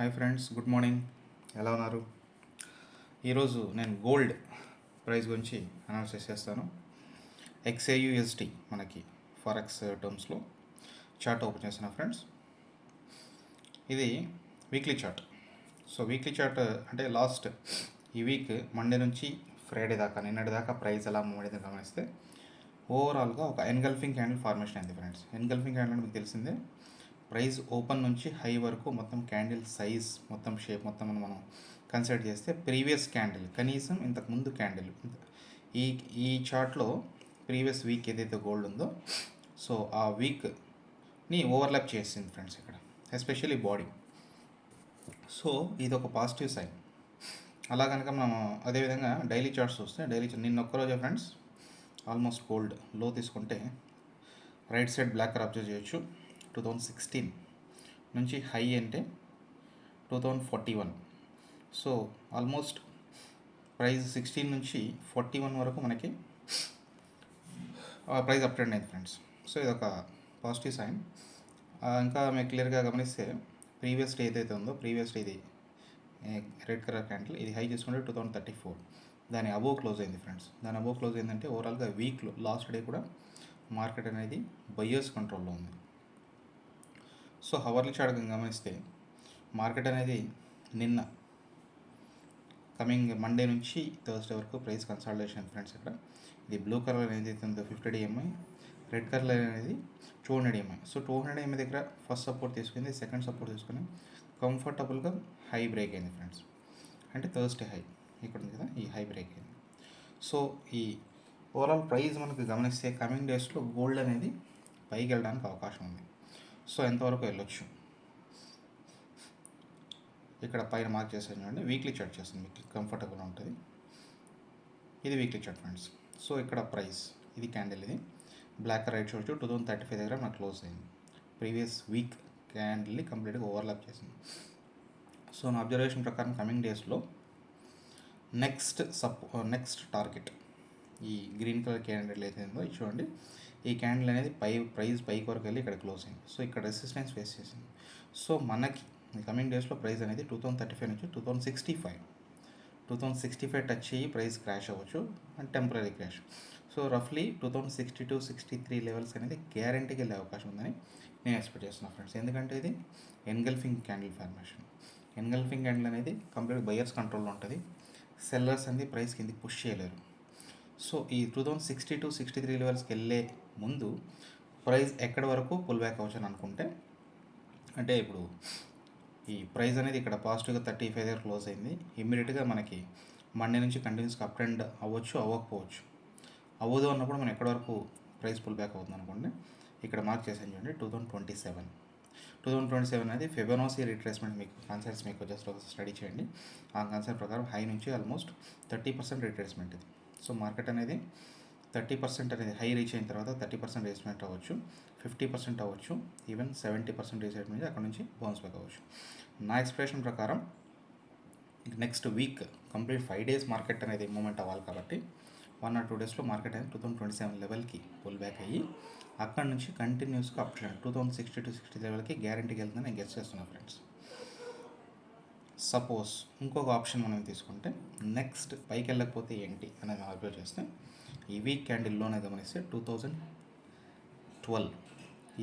Hi friends, good morning. ఎలా ఉన్నారు? ఈరోజు నేను గోల్డ్ ప్రైస్ గురించి అనౌన్స్ చేస్తాను. XAUSD మనకి ఫారెక్స్ టర్మ్స్లో చార్ట్ ఓపెన్ చేసిన ఫ్రెండ్స్. ఇది weekly chart. So weekly chart అంటే లాస్ట్ ఈ వీక్ మండే నుంచి ఫ్రైడే దాకా నిన్నటి దాకా ప్రైస్ ఎలా మూవ్ అయింది గమనిస్తే ఓవరాల్గా ఒక ఎన్గల్ఫింగ్ క్యాండిల్ ఫార్మేషన్ అయింది ఫ్రెండ్స్. ఎన్గల్ఫింగ్ క్యాండిల్ అంటే మీకు తెలిసిందే, ప్రైస్ ఓపెన్ నుంచి హై వరకు మొత్తం క్యాండిల్ సైజ్ మొత్తం షేప్ మొత్తం మనం కన్సిడర్ చేస్తే ప్రీవియస్ క్యాండిల్ కనీసం ఇంతకుముందు క్యాండిల్ ఈ ఈ చార్ట్లో ప్రీవియస్ వీక్ ఏదైతే గోల్డ్ ఉందో సో ఆ వీక్ని ఓవర్లాప్ చేసింది ఫ్రెండ్స్ ఇక్కడ, ఎస్పెషల్లీ బాడీ. సో ఇది ఒక పాజిటివ్ సైన్. అలా కనుక మనం అదేవిధంగా డైలీ చార్ట్స్ చూస్తే నిన్న ఒక్కరోజే ఫ్రెండ్స్ ఆల్మోస్ట్ గోల్డ్ లో తీసుకుంటే right side black colour observe చేయొచ్చు. 2016 నుంచి హై అంటే 2041. సో ఆల్మోస్ట్ ప్రైస్ 16 నుంచి 41 వరకు మనకి ప్రైస్ అప్ ట్రెండ్ అయింది ఫ్రెండ్స్. సో ఇది ఒక పాజిటివ్ సైన్. ఇంకా మీకు క్లియర్గా గమనిస్తే ప్రీవియస్ డే ఏదైతే ఉందో ప్రీవియస్ డే ఇది రెడ్ కలర్ క్యాండిల్, ఇది హై చేసుకుంటే 2034. దాని అబోవ్ క్లోజ్ అయింది ఫ్రెండ్స్. దాని అబోవ్ క్లోజ్ అయిందంటే ఓవరాల్గా వీక్లో లాస్ట్ డే కూడా మార్కెట్ అనేది బయ్యర్స్ కంట్రోల్లో ఉంది. సో హవర్లీ చార్ట్ గమనిస్తే మార్కెట్ అనేది నిన్న కమింగ్ మండే నుంచి థర్స్డే వరకు ప్రైస్ కన్సాలిడేషన్ ఫ్రెండ్స్. ఇక్కడ ఇది బ్లూ కలర్ ఏదైతే ఉందో 50 DMI, రెడ్ కలర్ అనేది 200 DMI. సో 200 DMI దగ్గర ఫస్ట్ సపోర్ట్ తీసుకుంది, సెకండ్ సపోర్ట్ తీసుకుని కంఫర్టబుల్గా హై బ్రేక్ అయింది ఫ్రెండ్స్. అంటే థర్స్డే హై ఇక్కడ ఉంది కదా, ఈ హై బ్రేక్ అయింది. సో ఈ ఓవరాల్ ప్రైస్ మనకు గమనిస్తే కమింగ్ డేస్లో గోల్డ్ అనేది పైకి వెళ్ళడానికి అవకాశం ఉంది. సో ఎంతవరకు వెళ్ళొచ్చు ఇక్కడ పైన మార్క్ చేసాను చూడండి. వీక్లీ చార్ట్ చేస్తుంది, మీకు కంఫర్టబుల్గా ఉంటుంది. ఇది వీక్లీ చార్ట్ ఫ్రెండ్స్. సో ఇక్కడ ప్రైస్ ఇది క్యాండిల్, ఇది బ్లాక్ రైట్ చూడొచ్చు. 2035 దగ్గర నాకు క్లోజ్ అయింది. ప్రీవియస్ వీక్ క్యాండిల్ని కంప్లీట్గా ఓవర్లాప్ చేసింది. సో నా అబ్జర్వేషన్ ప్రకారం కమింగ్ డేస్లో నెక్స్ట్ టార్గెట్ ఈ గ్రీన్ కలర్ క్యాండిల్ ఏదైందో ఇది చూడండి. ఈ క్యాండిల్ అనేది ప్రైస్ పైకి వరకు వెళ్ళి ఇక్కడ క్లోజ్ అయింది. సో ఇక్కడ రెసిస్టెన్స్ ఫేస్ చేసింది. సో మనకి కమింగ్ డేస్లో ప్రైస్ అనేది 2035 నుంచి 2065 టచ్ అయ్యి ప్రైస్ క్రాష్ అవ్వచ్చు అండ్ టెంపరీ క్రాష్. సో రఫ్లీ 2062-63 లెవెల్స్ అనేది గ్యారంటీకి వెళ్ళే అవకాశం ఉందని నేను ఎక్స్పెక్ట్ చేస్తున్నాను ఫ్రెండ్స్. ఎందుకంటే ఇది engulfing candle formation. Engulfing candle అనేది కంప్లీట్ బయర్స్ కంట్రోల్లో ఉంటుంది. సెల్లర్స్ అనేది ప్రైస్ కిందకి పుష్ చేయలేరు. సో ఈ 2062-63 లెవెల్స్కి వెళ్ళే ముందు ప్రైస్ ఎక్కడి వరకు పుల్ బ్యాక్ అవ్వచ్చు అని అనుకుంటే, అంటే ఇప్పుడు ఈ ప్రైస్ అనేది ఇక్కడ పాజిటివ్గా 35 దగ్గర క్లోజ్ అయింది. ఇమ్మీడియట్గా మనకి మండే నుంచి కంటిన్యూస్గా అప్ ట్రెండ్ అవ్వచ్చు, అవ్వకపోవచ్చు. అవ్వదు అన్నప్పుడు మనం ఎక్కడి వరకు ప్రైస్ పుల్ బ్యాక్ అవుతుంది అనుకోండి, ఇక్కడ మార్క్ చేసాను చూడండి 2027 అనేది ఫిబొనాచి రిట్రేస్మెంట్. మీకు కాన్సెప్ట్స్ మీకు జస్ట్ ఒక స్టడీ చేయండి. ఆ కాన్సెప్ట్ ప్రకారం హై నుంచి ఆల్మోస్ట్ 30% రిట్రేస్మెంట్ ఇది. సో మార్కెట్ అనేది 30% అనేది హై రీచ్ అయిన తర్వాత 30% రీస్మెంట్ అవ్వచ్చు, 50% అవ్వచ్చు, ఈవెన్ 70% రీసెట్ నుంచి అక్కడ నుంచి బౌన్స్ బ్యాక్ అవ్వచ్చు. నా ఎక్స్ప్రెషన్ ప్రకారం next week complete 5 days market అనేది మూమెంట్ అవ్వాలి. కాబట్టి 1 or 2 daysలో మార్కెట్ అనేది 2027 లెవెల్కి పుల్ బ్యాక్ అయ్యి అక్కడ నుంచి కంటిన్యూస్గా అప్ ట్రెండ్ 2060-63 లెవెల్కి గ్యారంటీకి వెళ్తుందని నేను గెస్ చేస్తున్నాను ఫ్రెండ్స్. సపోజ్ ఇంకొక ఆప్షన్ మనం తీసుకుంటే నెక్స్ట్ పైకి వెళ్ళకపోతే ఏంటి అనేది ఆర్గ్యూ చేస్తే, ఈ వీక్ క్యాండిల్లోనే గమనిస్తే 2012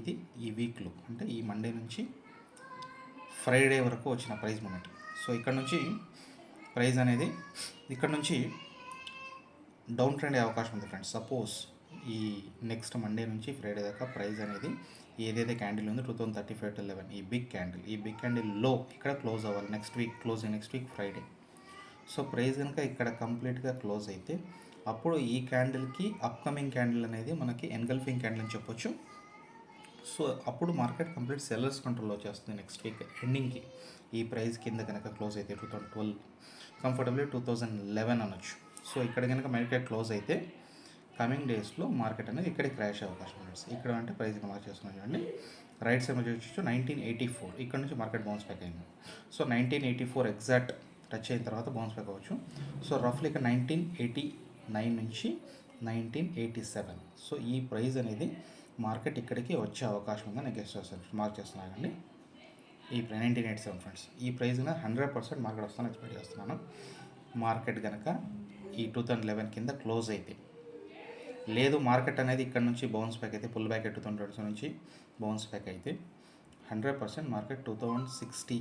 ఇది ఈ వీక్లో అంటే ఈ మండే నుంచి ఫ్రైడే వరకు వచ్చిన ప్రైస్ మూమెంట్. సో ఇక్కడ నుంచి ప్రైస్ అనేది ఇక్కడ నుంచి డౌన్ ట్రెండ్ అయ్యే అవకాశం ఉంది ఫ్రెండ్స్. సపోజ్ ఈ నెక్స్ట్ మండే నుంచి ఫ్రైడే దాకా ప్రైస్ అనేది ఏదైతే క్యాండిల్ ఉందో 2035-11 ఈ బిగ్ క్యాండిల్ లో ఇక్కడ క్లోజ్ అవ్వాలి. Next week Friday. So price కనుక ఇక్కడ కంప్లీట్గా క్లోజ్ అయితే అప్పుడు ఈ క్యాండిల్కి అప్కమింగ్ క్యాండిల్ అనేది మనకి ఎన్గల్ఫింగ్ క్యాండిల్ అని చెప్పొచ్చు. సో అప్పుడు మార్కెట్ కంప్లీట్ సెల్లర్స్ కంట్రోల్లో వచ్చేస్తుంది. నెక్స్ట్ వీక్ ఎండింగ్కి ఈ ప్రైస్ కింద కనుక క్లోజ్ అయితే 2012 కంఫర్టబుల్లీ 2011 అనొచ్చు. సో ఇక్కడ కనుక మార్కెట్ క్లోజ్ అయితే కమింగ్ డేస్లో మార్కెట్ అనేది ఇక్కడికి క్రాష్ అయ్యే అవకాశం ఉంది. ఇక్కడ అంటే ప్రైస్ మార్క్ చేస్తున్నాం చూడండి. రైట్ సైడ్ వచ్చి 1984 ఇక్కడ నుంచి మార్కెట్ బౌన్స్ బ్యాక్ అయింది. సో 1984 ఎగ్జాక్ట్ టచ్ అయిన తర్వాత బౌన్స్ బ్యాక్ అవ్వచ్చు. సో రఫ్లీ ఇక్కడ 1989 నుంచి 1987. సో ఈ ప్రైస్ అనేది మార్కెట్ ఇక్కడికి వచ్చే అవకాశం ఉందని నేను గెస్ చేస్తాను, మార్క్ చేస్తున్నాను అండి. ఈ 1987 ఫ్రెండ్స్. ఈ ప్రైస్న 100% మార్కెట్ వస్తుందని ఎక్స్పెక్ట్ చేస్తున్నాను. మార్కెట్ కనుక ఈ 2011 కింద క్లోజ్ అయితే, లేదు మార్కెట్ అనేది ఇక్కడ నుంచి బౌన్స్ బ్యాక్ అయితే, పుల్ బ్యాక్ 2020 నుంచి బౌన్స్ బ్యాక్ అయితే 100% మార్కెట్ 2060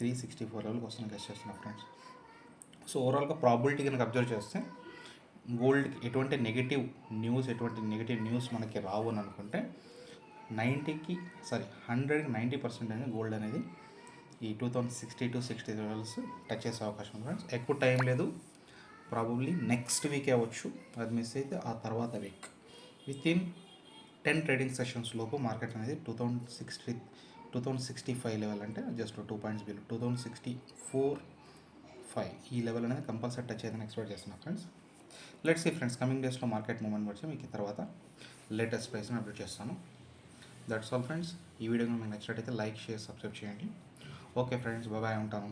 364 లెవెల్కి వస్తుందని గెస్ చేస్తున్నాను ఫ్రెండ్స్. సో ఓవరాల్గా ప్రాబిలిటీ కనుక అబ్జర్వ్ చేస్తే గోల్డ్కి ఎటువంటి నెగిటివ్ న్యూస్ మనకి రావు అని అనుకుంటే 100కి 90% అనేది గోల్డ్ అనేది ఈ 2060 లెవెల్స్ టచ్ చేసే అవకాశం ఉంది ఫ్రెండ్స్. ఎక్కువ టైం లేదు, ప్రాబబ్లీ నెక్స్ట్ వీకే అవ్వచ్చు, అది మిస్ అయితే ఆ తర్వాత వీక్. వితిన్ 10 ట్రేడింగ్ సెషన్స్ లోపు మార్కెట్ అనేది 2065 లెవెల్, అంటే జస్ట్ 2 పాయింట్స్ బిలో 2064.5 ఈ లెవెల్ అనేది కంపల్సరీ టచ్ అయితే ఎక్స్పెక్ట్ చేస్తున్నాను friends. Let's see friends, coming డేస్లో మార్కెట్ మూవ్మెంట్ వచ్చి మీకు తర్వాత లేటెస్ట్ ప్రైస్ని అప్డేట్ చేస్తాను. That's all friends. ఈ వీడియో మీకు నచ్చినట్టయితే లైక్, షేర్, సబ్స్క్రైబ్ చేయండి. ఓకే ఫ్రెండ్స్, బాయ్, ఉంటాను.